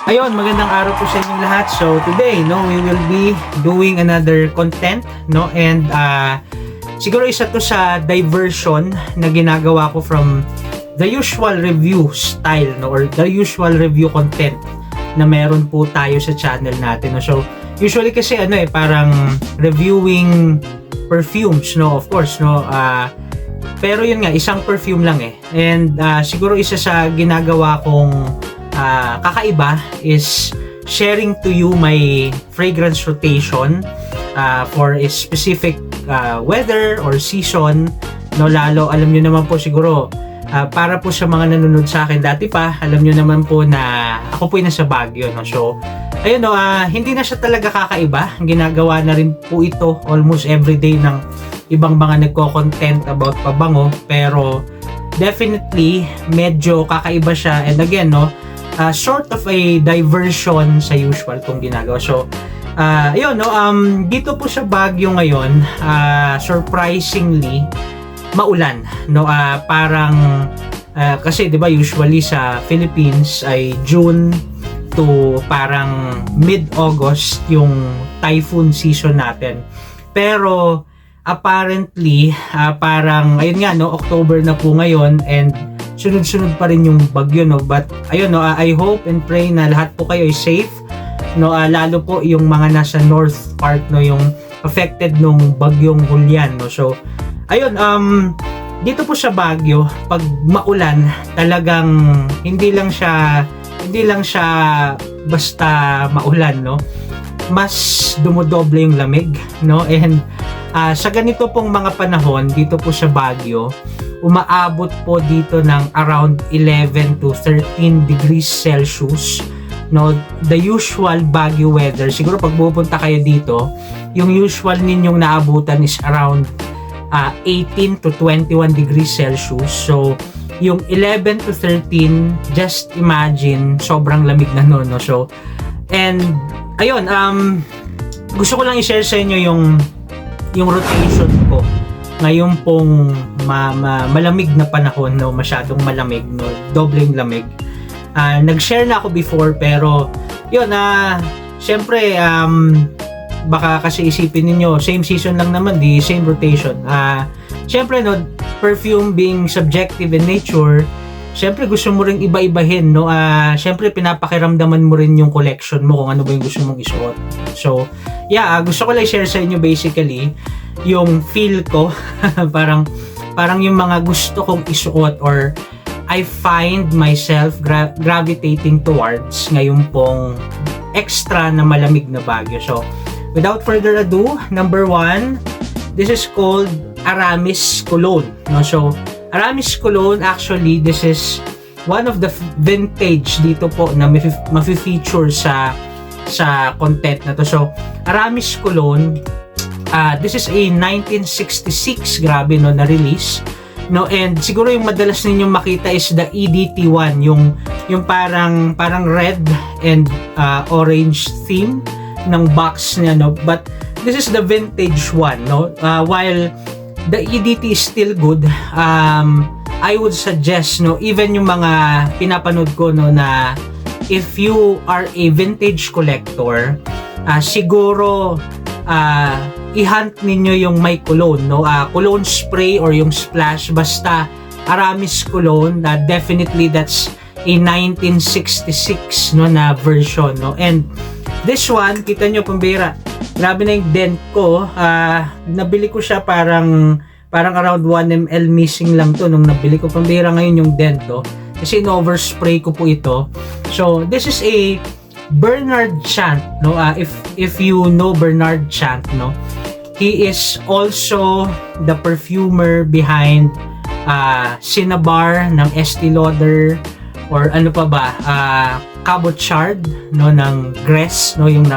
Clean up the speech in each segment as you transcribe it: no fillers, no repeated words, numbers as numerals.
Ayun, magandang araw po sa inyong lahat. So today, no, we will be doing another content, no, and siguro isa to sa diversion na ginagawa ko from the usual review style, no, or the usual review content na meron po tayo sa channel natin, no. So usually kasi parang reviewing perfumes, no, of course, no, pero yun nga, isang perfume lang and siguro isa sa ginagawa kong kakaiba is sharing to you my fragrance rotation for a specific weather or season, no. Lalo alam niyo naman po siguro, para po sa mga nanonood sa akin dati pa, alam niyo naman po na ako po ay nasa Baguio, no. So ayun, no, hindi na siya talaga kakaiba, ginagawa na rin po ito almost everyday ng ibang mga nagko-content about pabango, pero definitely medyo kakaiba siya. And again, no, sort of a diversion sa usual kong ginagawa. So, ayun, no, dito po sa Baguio ngayon, surprisingly, maulan, no, parang, kasi, di ba, usually sa Philippines ay June to parang mid-August yung typhoon season natin. Pero, apparently, parang, ayun nga, no, October na po ngayon, and sunod-sunod pa rin yung bagyo, no. But ayun, no, I hope and pray na lahat po kayo ay safe, no, lalo po yung mga nasa north part, no, yung affected nung bagyong Julian, no. So ayun, dito po sa Baguio, pag maulan, talagang hindi lang siya basta maulan, no, mas dumodoble yung lamig, no. And sa ganito pong mga panahon dito po sa Baguio, umaabot po dito ng around 11 to 13 degrees Celsius, no. The usual Baguio weather, siguro pag pupunta kayo dito, yung usual ninyong naabutan is around 18 to 21 degrees Celsius. So yung 11 to 13, just imagine, sobrang lamig na noon, no. So, and ayun, gusto ko lang i-share sa inyo yung rotation ko ngayon pong malamig na panahon, no, masyadong malamig, no, dobleng lamig. Nag-share na ako before, pero yun, syempre, baka kasi isipin niyo same season lang naman, di same rotation. Syempre, no, perfume being subjective in nature, syempre gusto mo ring iba-ibahin, no. Syempre pinapakiramdaman mo rin yung collection mo kung ano ba yung gusto mong isuot. So yeah, gusto ko lang share sa inyo basically yung feel ko parang yung mga gusto kong isuot, or I find myself gravitating towards ngayon pong extra na malamig na Baguio. So without further ado, number 1, this is called Aramis Cologne, no. So Aramis Cologne, actually this is one of the vintage dito po na mafe-feature sa content na to. So Aramis Cologne, this is a 1966, grabe, no, na release, no. And siguro yung madalas ninyong makita is the EDT1, yung parang red and orange theme ng box niya, no. But this is the vintage one, no. While the EDT is still good, I would suggest, no, even yung mga pinapanood ko, no, na if you are a vintage collector, siguro i-hunt ninyo yung may cologne, no, cologne spray or yung splash, basta Aramis Cologne, definitely that's a 1966, no, na version, no. And this one, kita nyo, pambira, grabe na yung dent ko. Nabili ko siya parang around 1 ml missing lang to nung nabili ko, pambira ngayon yung dent, to kasi in-overspray ko po ito. So this is a Bernard Chant, no. If you know Bernard Chant, no, he is also the perfumer behind Cinnabar ng Estée Lauder, or ano pa ba, Cabochard, no, ng Gress, no, yung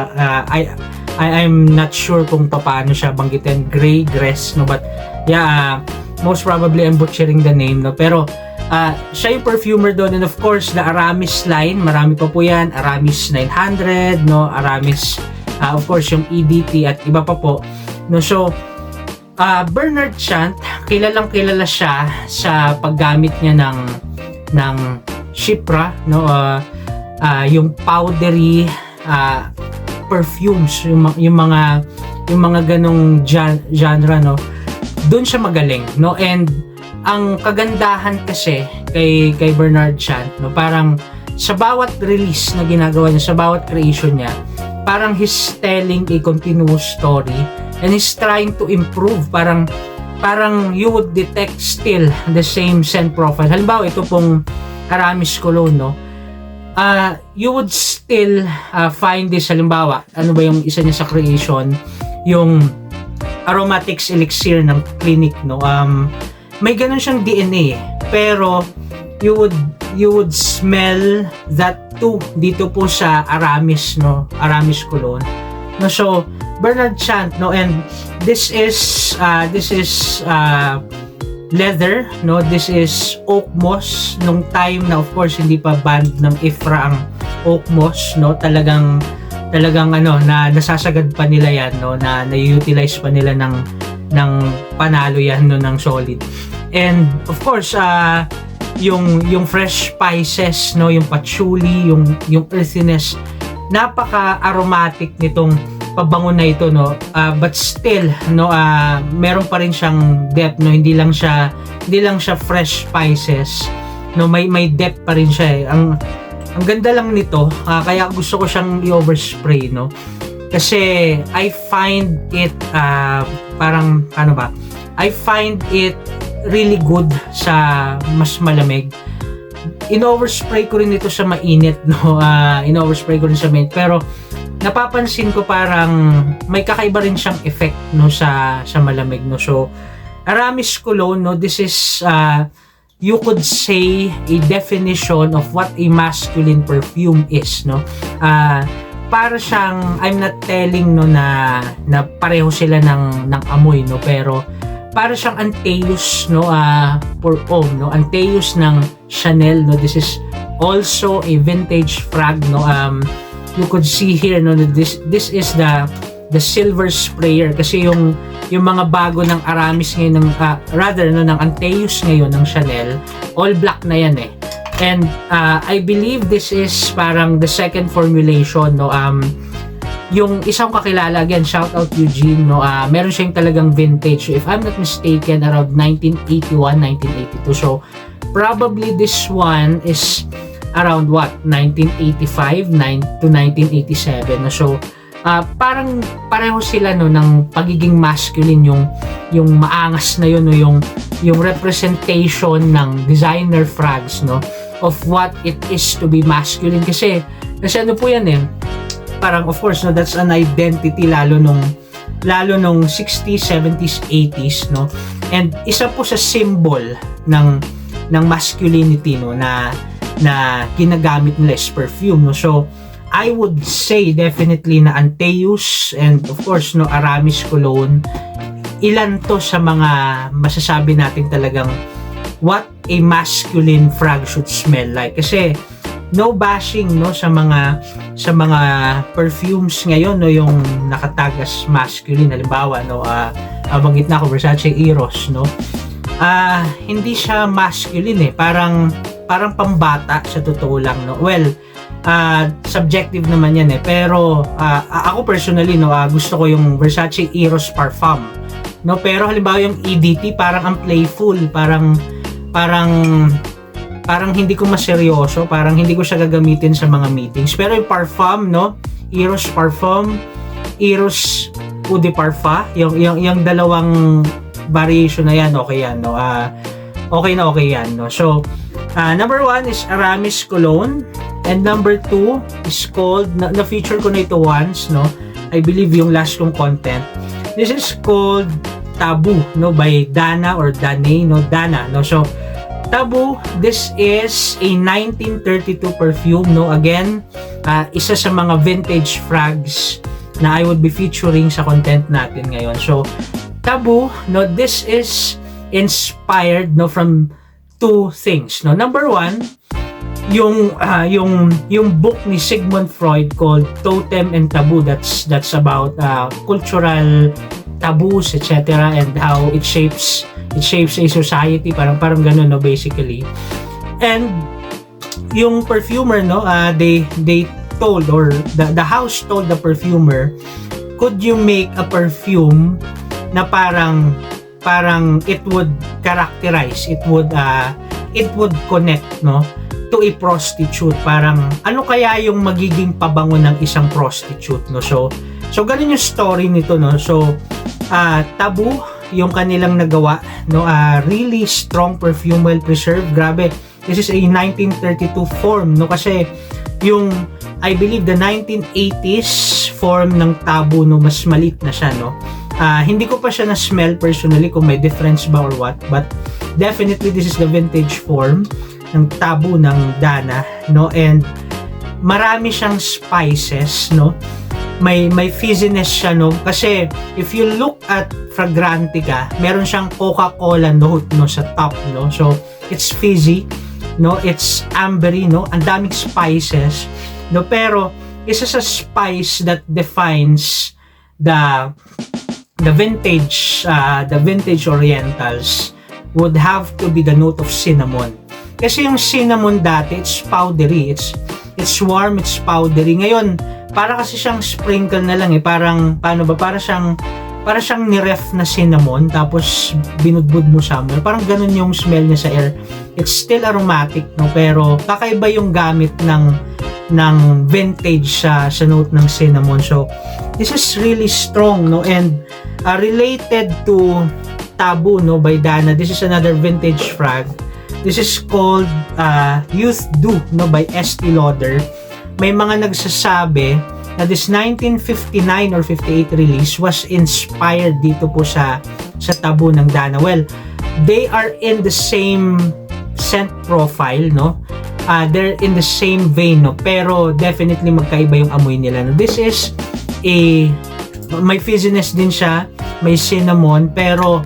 I'm not sure kung paano siya banggitin, Grey Gress, no, but yeah, most probably I'm butchering the name, no, pero siya yung perfumer doon. And of course the Aramis line, marami pa po yan, Aramis 900, no, Aramis, of course yung EDT at iba pa po, no. So Bernard Chant, kilalang kilala siya sa paggamit niya ng Chypre, no. yung powdery perfumes, yung mga ganong genre, no, doon siya magaling, no. And ang kagandahan kasi kay Bernard Chant, no, parang sa bawat release na ginagawa niya, sa bawat creation niya, parang he's telling a continuous story and he's trying to improve. Parang you would detect still the same scent profile. Halimbawa, ito pong Aramis Cologne, no, you would still find this. Halimbawa, ano ba yung isa niya sa creation, yung Aromatics Elixir ng Clinique, no. May ganun siyang DNA, pero you would smell that too dito po sa Aramis, no, Aramis Cologne, no. So Bernard Chant, no, and this is leather, no, this is oak moss nung time na, of course, hindi pa banned ng IFRA ang oak moss, no. Talagang ano, na nasasagad pa nila yan, no, na na-utilize pa nila ng panalo yan, no, ng solid. And of course, yung fresh spices, no, yung patchouli, yung earthiness, napaka-aromatic nitong pabango na ito, no. But still, no, meron pa rin siyang depth, no. Hindi lang siya fresh spices, no. May depth pa rin siya, eh. Ang ganda lang nito, kaya gusto ko siyang i-overspray, no. Kasi I find it parang ano ba? I find it really good sa mas malamig. In-overspray ko rin ito sa mainit, no. In-overspray ko rin sa mainit, pero napapansin ko parang may kakaiba rin siyang effect, no, sa malamig, no. So Aramis Cologne, no, this is you could say a definition of what a masculine perfume is, no. Para siyang, I'm not telling, no, na pareho sila ng amoy, no, pero para siyang Antaeus, no, for Homme, no, Antaeus ng Chanel, no. This is also a vintage frag, no. You could see here, no, this is the silver sprayer, kasi yung mga bago ng Aramis ngayon, ng ng Antaeus ngayon ng Chanel, all black na yan, eh. And I believe this is parang the second formulation, no. Yung isang kakilala, again, shout out Eugene, no, meron siyang talagang vintage, if I'm not mistaken, around 1981, 1982. So probably this one is around what, 1985 to 1987, no. So parang pareho sila, no, ng pagiging masculine, yung maangas na yun, no, yung representation ng designer frags, no, of what it is to be masculine. Kasi ano po yan, eh, parang, of course, no, that's an identity lalo nung 60s, 70s, 80s, no. And isa po sa symbol ng masculinity, no, na ginagamit nila is perfume, no. So I would say definitely na Antaeus and of course, no, Aramis Cologne, ilan to sa mga masasabi natin talagang what a masculine frag should smell like. Kasi no bashing, no, sa mga perfumes ngayon, no, yung nakatagas masculine. Halimbawa, no, banggit na ako, Versace Eros, no. Hindi siya masculine, eh. Parang pambata sa totoo lang, no. Well, subjective naman yan, eh. Pero ako personally, no, gusto ko yung Versace Eros Parfum, no. Pero halimbawa yung EDT, parang ang playful, parang hindi ko maseryoso, parang hindi ko siya gagamitin sa mga meetings. Pero yung parfum, no, Eros Parfum, Eros Eau de Parfum, yung dalawang variation na yan, okay yan, no. Okay yan, no. So number 1 is Aramis Cologne, and number 2 is called, na-feature ko na ito once, no, I believe yung last kong content. This is called Taboo, no, by Dana or Danae, no, Dana, no. So Taboo, this is a 1932 perfume, no. Again, isa sa mga vintage frags na I would be featuring sa content natin ngayon. So Taboo, no, this is inspired, no, from two things, no. Number 1, yung book ni Sigmund Freud called Totem and Taboo, that's about cultural taboos, etc., and how it shapes a society, parang ganun, no, basically. And yung perfumer, no, they told, or the house told the perfumer, could you make a perfume na parang it would characterize, it would connect, no, to a prostitute. Parang ano kaya yung magiging pabango ng isang prostitute, no? So ganun yung story nito, no? So Taboo yung kanilang nagawa, no? Really strong perfume, well preserved. Grabe, this is a 1932 form, no? Kasi yung, I believe, the 1980s form ng Taboo, no, mas malit na siya, no? Hindi ko pa siya na-smell personally kung may difference ba or what, but definitely this is the vintage form ng Taboo ng Dana, no? And marami siyang spices, no? May fizziness siya, no? Kasi if you look at Fragrantica, meron siyang Coca-Cola note, no, sa top, no? So it's fizzy, no? It's ambery, no? Ang daming spices, no? Pero isa sa spice that defines the vintage orientals would have to be the note of cinnamon. Kasi yung cinnamon dati, it's powdery, it's warm, it's powdery. Ngayon, para kasi siyang sprinkle na lang, parang paano ba, para siyang ni-ref na cinnamon tapos binudbud mo somewhere. Parang ganun yung smell niya sa air. It's still aromatic, no, pero kakaiba yung gamit ng vintage sa note ng cinnamon. So this is really strong, no, and related to Taboo, no, by Dana. This is another vintage frag. This is called Youth Do, no, by Estee Lauder. May mga nagsasabi na this 1959 or 58 release was inspired dito po sa Taboo ng Dana. Well, they are in the same scent profile, no? They're in the same vein, no? Pero definitely magkaiba yung amoy nila, no? This is may fizziness din siya, may cinnamon, pero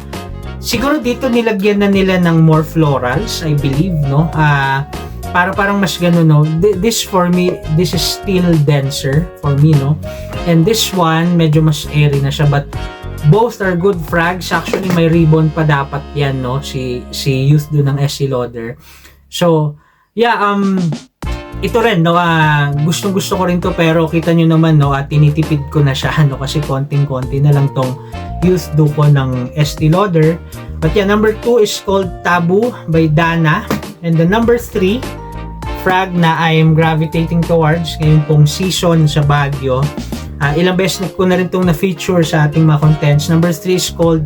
siguro dito nilagyan na nila ng more florals, I believe, no? Parang mas ganun, no? This for me, this is still denser for me, no? And this one, medyo mas airy na siya, but both are good frags. Actually, may ribbon pa dapat yan, no? Si Youth Do ng Estee Lauder. So, yeah, ito rin, no? Gustong-gusto ko rin to, pero kita nyo naman, no? Tinitipid ko na siya, no? Kasi konting-konti na lang tong Youth Do ko ng Estee Lauder. But yeah, number 2 is called Taboo by Dana. And the number 3 frag na I am gravitating towards ngayon pong season sa Baguio. Ilang beses ko na rin itong na-feature sa ating mga contents. Number 3 is called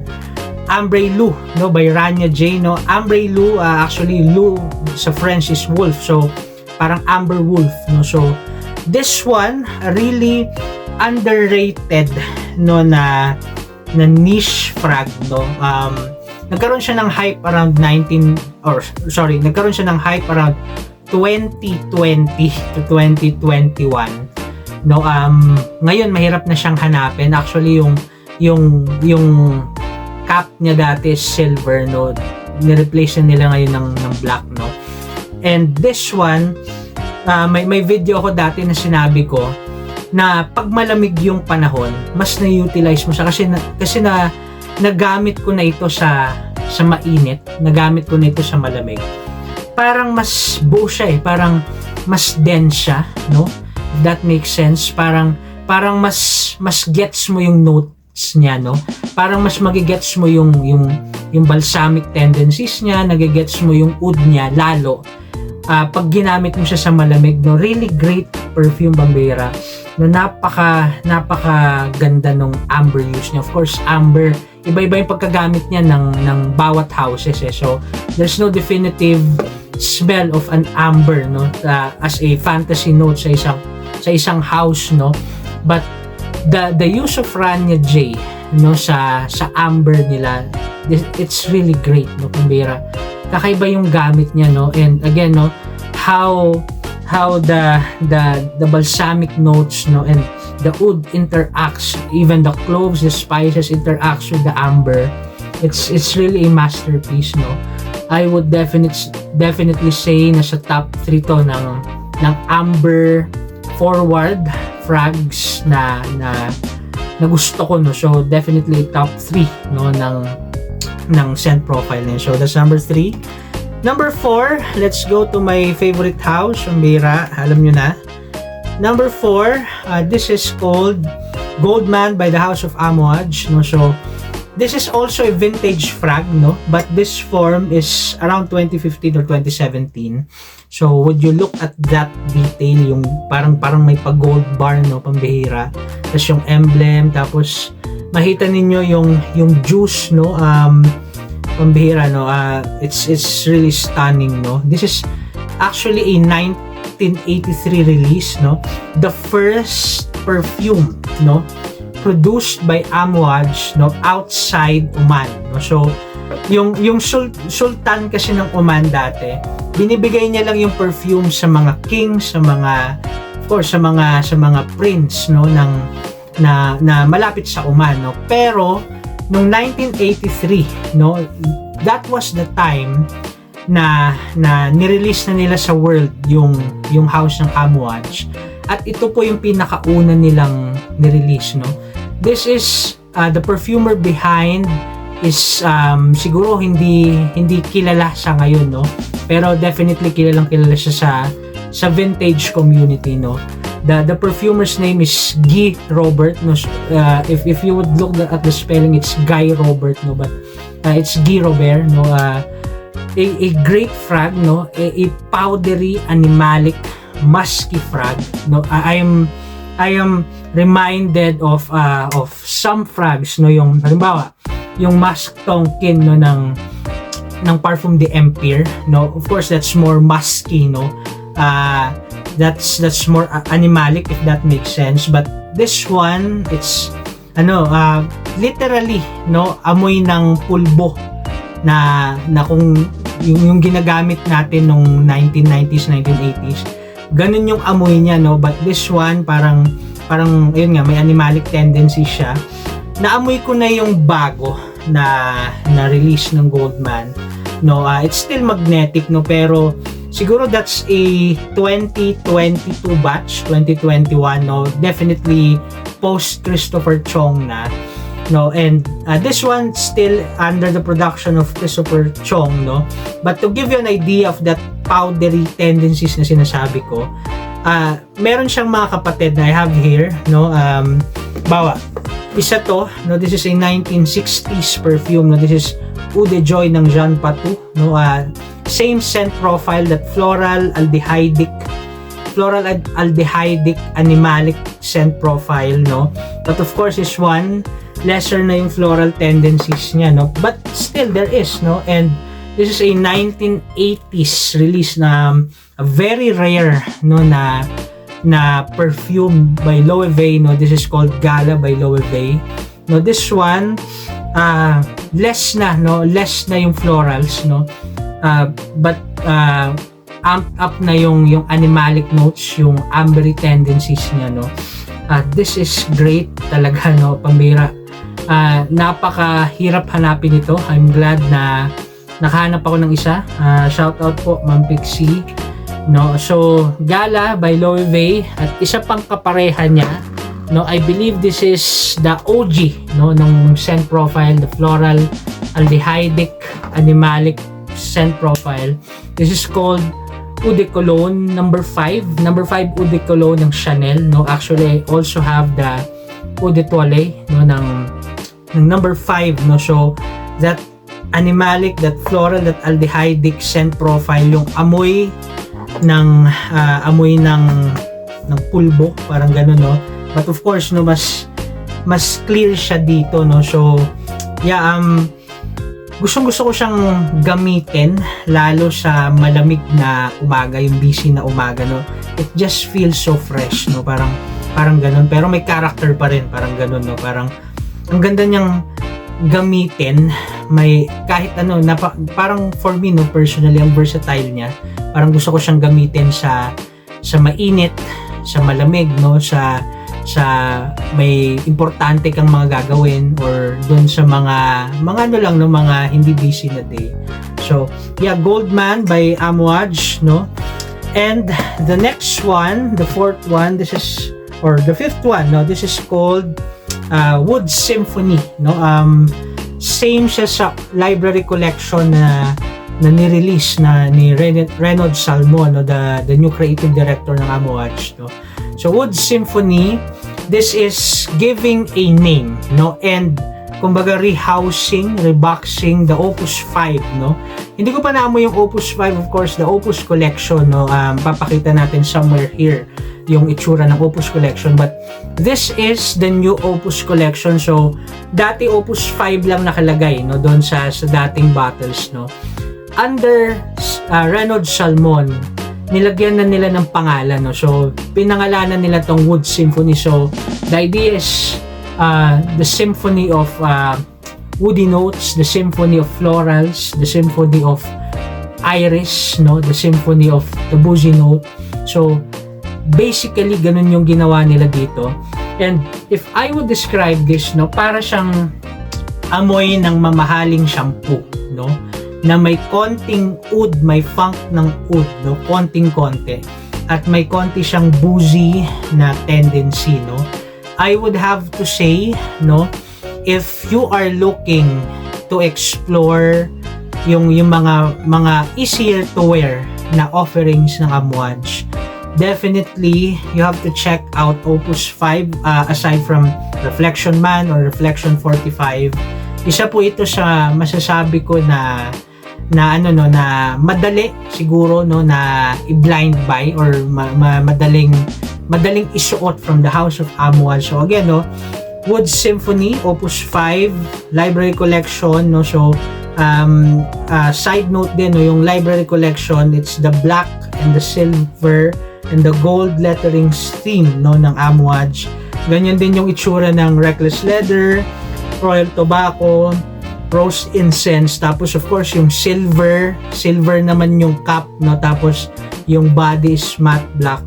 Ambre Loup, no, by Rania J, no. Ambre Loup, actually Loup sa French is wolf, so parang amber wolf, no. So this one really underrated, no, na niche frag, no. Nagkaroon siya ng hype around nagkaroon siya ng hype around 2020 to 2021, no. Ngayon mahirap na siyang hanapin. Actually yung cap niya dati is silver, no. Ni-replace nila ngayon ng black, no. And this one, may video ako dati na sinabi ko na pag malamig yung panahon, mas na-utilize mo siya kasi nagamit ko na ito sa mainit, nagamit ko na ito sa malamig. Parang mas buo siya, parang mas dense siya, no? If that makes sense. Parang mas gets mo yung notes niya, no? Parang mas magigets mo yung balsamic tendencies niya, nagigets mo yung oud niya lalo pag ginamit mo siya sa malamig, no? Really great perfume, Bambera, no? Napaka ganda nung amber use niya. Of course, amber, iba-iba yung pagkagamit niya ng bawat houses, eh. So there's no definitive smell of an amber, no, as a fantasy note sa isang house, no. But the use of Rania J, no, sa amber nila, it's really great, no, Kumbira. Kakaiba yung gamit niya, no. And again, no, how the balsamic notes, no, and the oud interacts, even the cloves, the spices interacts with the amber. It's really a masterpiece, no. I would definitely say na sa top 3 to ng amber forward frags na gusto ko, no. So definitely top 3, no, ng scent profile niya. So that's number 3. Number 4, let's go to my favorite house, Umbira. Alam nyo na. Number 4, this is called Goldman by the House of Amouage. No? So, this is also a vintage frag, no? But this form is around 2015 or 2017. So, would you look at that detail, yung parang may pag-gold bar, no? Pambihira. Tapos yung emblem, tapos makita ninyo yung juice, no? Pambihira, no? It's really stunning, no? This is actually a 1983 release, no? The first perfume, no? Produced by Amouage, no? Outside Oman, no? So, yung sultan kasi ng Oman dati, binibigay niya lang yung perfume sa mga king, sa mga, of course, sa mga prince, no? Na malapit sa Oman, no? Pero noong 1983, no, that was the time na nirelease na nila sa world yung house ng Amouage, at ito po yung pinakauna nilang nirelease, no. This is the perfumer behind is siguro hindi kilala sa ngayon, no, pero definitely kilala siya sa vintage community, no. The perfumer's name is Guy Robert, no. If you would look at the spelling, it's Guy Robert, no, but it's Guy Robert, no. A great frag, no, a powdery, animalic, musky frag, no. I am reminded of some frags, no, yung halimbawa yung Musk Tonkin, no, ng Parfum de Empire, no. Of course, that's more musky, no. That's more animalic, if that makes sense. But this one, it's literally, no, amoy ng pulbo na kung yung ginagamit natin nung 1990s, 1980s. Ganun yung amoy niya, no. But this one, parang ayun nga, may animalic tendency siya. Naamoy ko na yung bago na release ng Goldman, no. It's still magnetic, no, pero siguro that's a 2022 batch, 2021, no. Definitely post Christopher Chong na, no. And this one still under the production of Christopher Chong, no. But to give you an idea of that powdery tendencies na sinasabi ko, meron siyang mga kapatid na I have here, no. Isa to, no. This is a 1960s perfume, no. This is Eau de Joy ng Jean Patou, no. Same scent profile, that floral aldehydic animalic scent profile, no. But of course, this one lesser na yung floral tendencies niya, no. But still there is, no. And this is a 1980s release na very rare, no, na perfume by Loewe, no. This is called Gala by Loewe, no. This one less na yung florals, no. But amped up na yung animalic notes, yung ambery tendencies niya, no. This is great talaga, no, pambira. Napakahirap hanapin ito. I'm glad na nakahanap ako ng isa. Shout out po, Ma'am Pixie, no. So, Gala by Loewe, at isa pang kapareha niya, no. I believe this is the OG, no, ng scent profile, the floral aldehydic animalic scent profile. This is called Eau de Cologne number 5 Eau de Cologne ng Chanel, no. Actually, I also have the Eau de Toilette, no, ng number 5, no. So that animalic, that floral, that aldehydic scent profile, yung amoy ng pulbo, parang gano'n, no. But of course, no, mas clear siya dito, no. So yeah, gustong-gusto ko siyang gamitin lalo sa malamig na umaga, yung busy na umaga, no. It just feels so fresh, no. Parang ganun, pero may character pa rin, parang ganun, no. Parang ang ganda niyang gamitin, may kahit parang for me, no, personally, ang versatile niya. Parang gusto ko siyang gamitin sa mainit, sa malamig, no, sa may importante kang mga gagawin, or dun sa mga hindi busy na day. So yeah, Goldman by Amouage, no. And the next one, the fourth one, the fifth one, no, this is called Wood Symphony, no. Same siya sa library collection na na ni-release na ni Renaud Salmon, no, the new creative director ng Amouage, no. So Wood Symphony, this is giving a name, no, and kumbaga rehousing, reboxing the Opus 5, no. Hindi ko pa naamoy yung Opus 5, of course, the Opus Collection, no. Papakita natin somewhere here yung itsura ng Opus Collection, but this is the new Opus Collection. So dati Opus 5 lang nakalagay, no, doon sa dating bottles, no. Under Renaud Salmon, nilagyan na nila ng pangalan, no. So pinangalanan nila tong Wood Symphony. So the idea is the symphony of woody notes, the symphony of florals, the symphony of iris, no, the symphony of the boozy note. So basically ganun yung ginawa nila dito. And if I would describe this, no, para siyang amoy ng mamahaling shampoo, no, na may konting oud, may funk ng oud, no, konting-konti, at may konti siyang boozy na tendency, no. I would have to say, no, if you are looking to explore yung mga easier to wear na offerings ng Amouage, definitely you have to check out Opus 5. Aside from Reflection Man or Reflection 45, isa po ito sa masasabi ko na ano, no, na madali siguro, no, na i-blind buy or madaling isuot from the House of Amouage. So again, no, Wood Symphony Opus 5 Library Collection, no. So side note din, no, yung Library Collection, it's the black and the silver and the gold letterings theme, no, ng Amouage. Ganyan din yung itsura ng Reckless Leather, Royal Tobacco, Rose Incense, tapos of course yung silver naman yung cap, no, tapos yung body is matte black,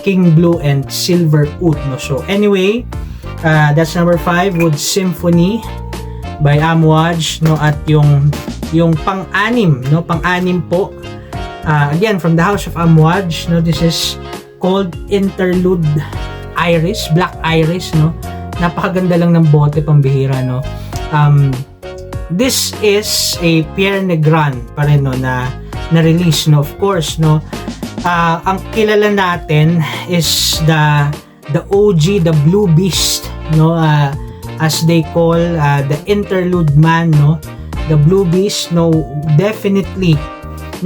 king blue and silver oud, no. So anyway, that's number 5, Wood Symphony by Amouage, no. At yung pang-anim, no, pang-anim po, again from the House of Amouage, no, this is called Interlude Iris, Black Iris, no. Napakaganda lang ng bote, pambihira, no. This is a Pierre Negran pa rin, no, na release, no, of course, no. Ang kilala natin is the OG, the Blue Beast, no, as they call the Interlude Man, no. The Blue Beast, no, definitely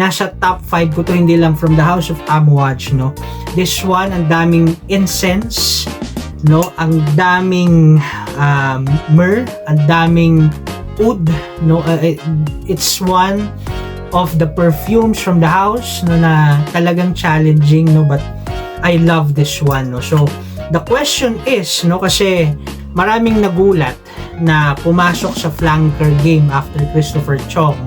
nasa top 5 ko to, hindi lang from the House of Amouage, no. This one, ang daming incense, no, ang daming myrrh, ang daming oud, no. It's one of the perfumes from the house, no, na talagang challenging, no, but I love this one, no. So the question is, no, kasi maraming nagulat na pumasok sa flanker game after Christopher Chong.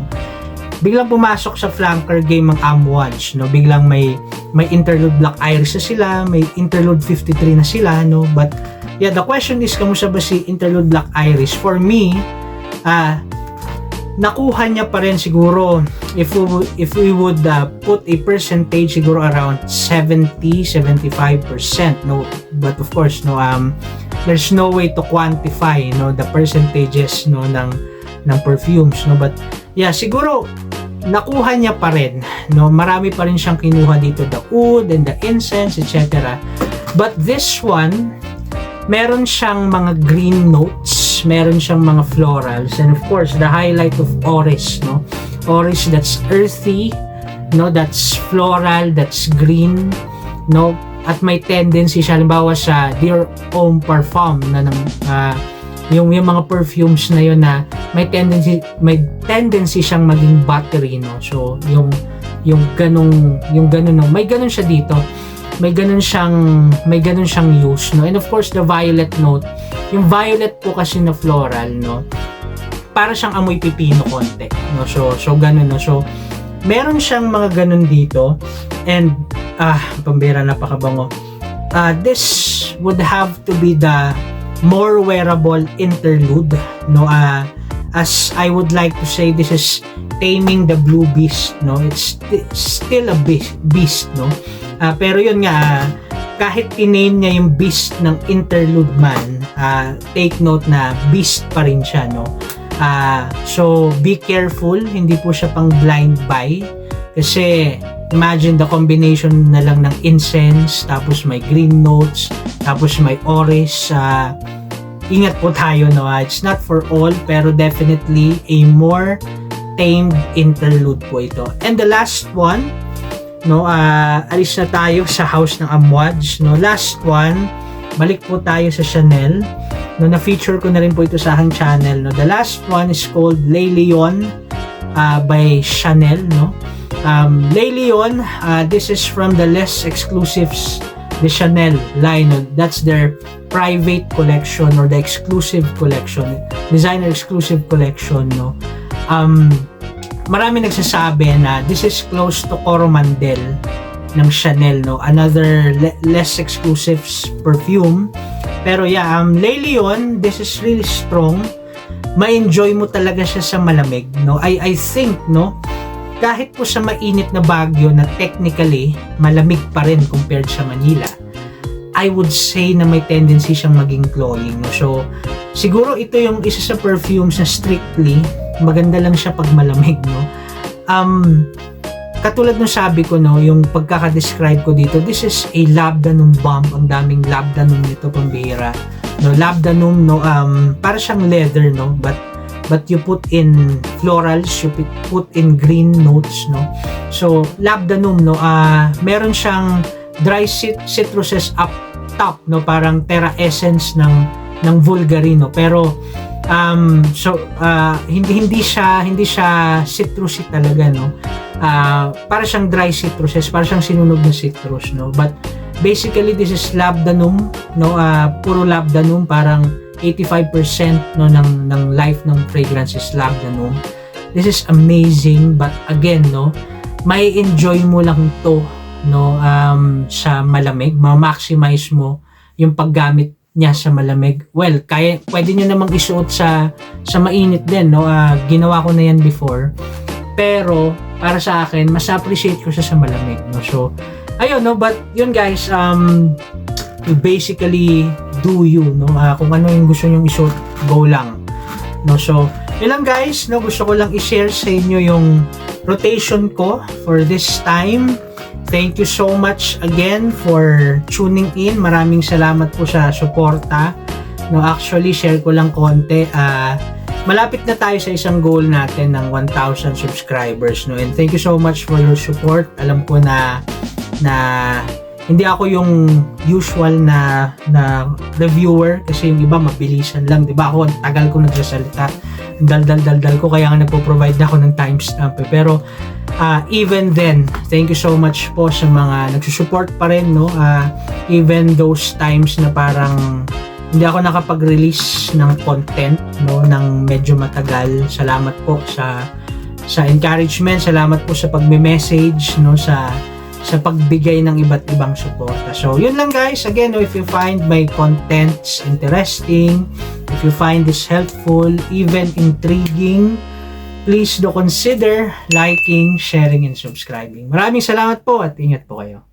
Biglang pumasok sa flanker game ang Amouage, no. Biglang may Interlude Black Iris na sila, may Interlude 53 na sila, no. But yeah, the question is, kamusta ba si Interlude Black Iris? For me, nakuha niya pa rin siguro, if we would put a percentage, siguro around 70-75%, no. But of course, no, there's no way to quantify, no, the percentages, no, ng perfumes, no. But yeah, siguro nakuha niya pa rin, no. Marami pa rin siyang kinuha dito, the oud and the incense, etc. But this one, meron siyang mga green notes, meron siyang mga florals, and of course the highlight of Oris, no. Oris, that's earthy, no, that's floral, that's green, no, at may tendency siya, halimbawa sa Dior Homme Parfum na yung mga perfumes na yun na may tendency siyang maging buttery, no. So yung ganung no, may ganun siya dito, may ganun siyang use, no. And of course the violet note, yung violet po kasi na floral, no, para siyang amoy pipino konti, no. So ganun, no. So meron siyang mga ganun dito, and pambira, napakabango. This would have to be the more wearable interlude, no. As I would like to say, this is taming the blue beast, no. It's still a beast, no. Pero yun nga, kahit tiname niya yung beast ng Interlude Man, take note na beast pa rin siya, no. So be careful, hindi po siya pang blind buy kasi imagine the combination na lang ng incense, tapos may green notes, tapos may oris. Ingat po tayo, no? It's not for all, pero definitely a more tamed interlude po ito. And the last one, no, alis na tayo sa house ng Amouage, no? Last one, balik po tayo sa Chanel, no? Na-feature ko na rin po ito sa aking channel, no? The last one is called Le Lion by Chanel, no? Le Lion, this is from the less exclusives, the Chanel line, no? That's their private collection or the exclusive collection, designer exclusive collection, no? Marami nagsasabi na this is close to Coromandel ng Chanel, no? Another less exclusive perfume. Pero yeah, Le Lion, this is really strong. Ma-enjoy mo talaga siya sa malamig, no? I think, no, kahit po sa mainit na Baguio na technically malamig pa rin compared sa Manila, I would say na may tendency siyang maging cloying, no? So siguro ito yung isa sa perfumes na strictly maganda lang siya pag malamig, no? Katulad ng sabi ko, no, yung pagkaka-describe ko dito, this is a labdanum bomb. Ang daming labdanum nito, pambihira, no? Labdanum, no, para siyang leather, no, but you put in florals, you put in green notes, no? So labdanum, no, meron siyang dry citruses up top, no, parang terra essence ng Vulgarino, pero hindi siya citrusy talaga, no. Para siyang dry citruses, para siyang sinunog na citrus, no. But basically this is labdanum, no, puro labdanum, parang 85% no ng life ng fragrance is labdanum. This is amazing, but again, no, may enjoy mo lang to, no, sa malamig, ma-maximize mo yung paggamit niya sa malamig. Well, pwede niyo namang isuot sa mainit din, no. Ginawa ko na yan before, pero para sa akin mas appreciate ko siya sa malamig, no. So ayun, no, but yun guys, you basically do you, no. Kung ano yung gusto nyong isuot, go lang, no. So yun lang guys, no, gusto ko lang i-share sa inyo yung rotation ko for this time. Thank you so much again for tuning in. Maraming salamat po sa suporta, no. Actually share ko lang konti, malapit na tayo sa isang goal natin ng 1,000 subscribers, no. And thank you so much for your support. Alam ko na hindi ako yung usual na reviewer, kasi yung iba mabilisan lang, di ba? Ako ang tagal ko nagsasalita, dal ko, kaya nga nagpo-provide na ako ng timestamp, pero even then, thank you so much po sa mga nagsusupport pa rin, no. Even those times na parang hindi ako nakapag-release ng content, no, ng medyo matagal. Salamat po sa encouragement, salamat po sa pagme-message, no, sa pagbigay ng iba't ibang suporta. So yun lang guys. Again, no, if you find my contents interesting, if you find this helpful, even intriguing, please do consider liking, sharing, and subscribing. Maraming salamat po at ingat po kayo.